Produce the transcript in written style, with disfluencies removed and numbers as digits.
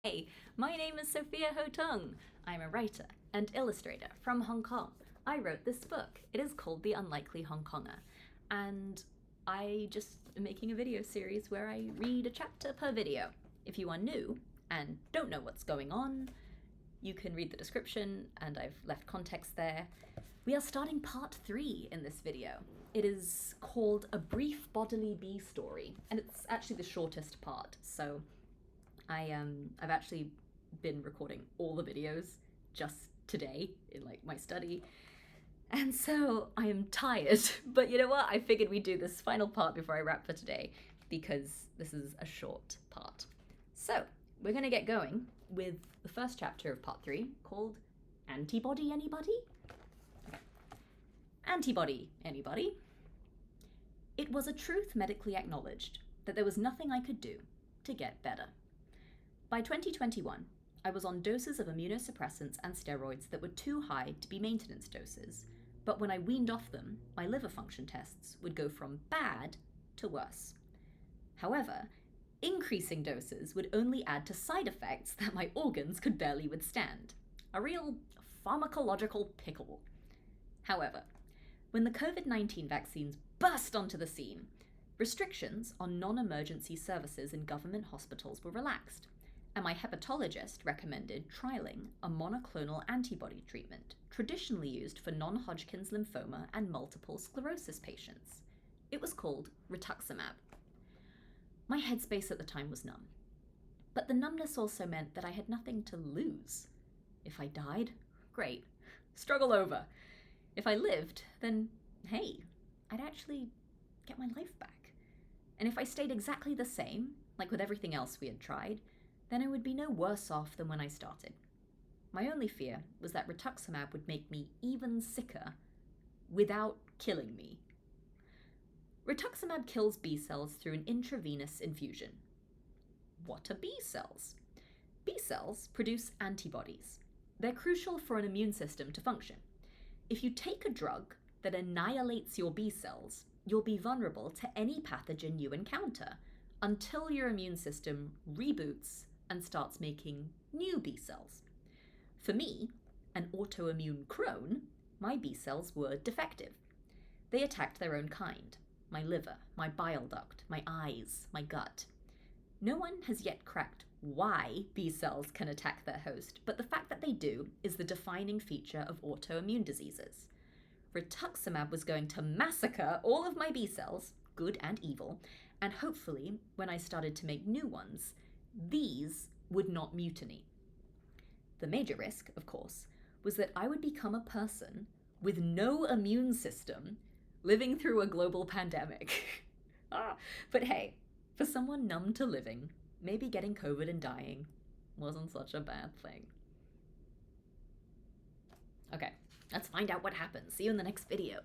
Hey, my name is Sophia Ho-Tung. I'm a writer and illustrator from Hong Kong. I wrote this book. It is called The Unlikely Hong Konger. And I just am making a video series where I read a chapter per video. If you are new and don't know what's going on, you can read the description and I've left context there. We are starting part 3 in this video. It is called A Brief Bodily Bee Story, and it's actually the shortest part, so I've actually been recording all the videos just today in my study, and so I am tired. But you know what? I figured we'd do this final part before I wrap for today because this is a short part. So we're gonna get going with the first chapter of part 3 called Antibody Anybody? Okay. Antibody Anybody? It was a truth medically acknowledged that there was nothing I could do to get better. By 2021, I was on doses of immunosuppressants and steroids that were too high to be maintenance doses, but when I weaned off them, my liver function tests would go from bad to worse. However, increasing doses would only add to side effects that my organs could barely withstand. A real pharmacological pickle. However, when the COVID-19 vaccines burst onto the scene, restrictions on non-emergency services in government hospitals were relaxed, and my hepatologist recommended trialing a monoclonal antibody treatment traditionally used for non-Hodgkin's lymphoma and multiple sclerosis patients. It was called rituximab. My headspace at the time was numb, but the numbness also meant that I had nothing to lose. If I died, great, struggle over. If I lived, then hey, I'd actually get my life back. And if I stayed exactly the same, like with everything else we had tried, then I would be no worse off than when I started. My only fear was that rituximab would make me even sicker without killing me. Rituximab kills B cells through an intravenous infusion. What are B cells? B cells produce antibodies. They're crucial for an immune system to function. If you take a drug that annihilates your B cells, you'll be vulnerable to any pathogen you encounter until your immune system reboots and starts making new B cells. For me, an autoimmune crone, my B cells were defective. They attacked their own kind: my liver, my bile duct, my eyes, my gut. No one has yet cracked why B cells can attack their host, but the fact that they do is the defining feature of autoimmune diseases. Rituximab was going to massacre all of my B cells, good and evil, and hopefully, when I started to make new ones, these would not mutiny. The major risk, of course, was that I would become a person with no immune system living through a global pandemic. But hey, for someone numb to living, maybe getting COVID and dying wasn't such a bad thing. Okay, let's find out what happens. See you in the next video.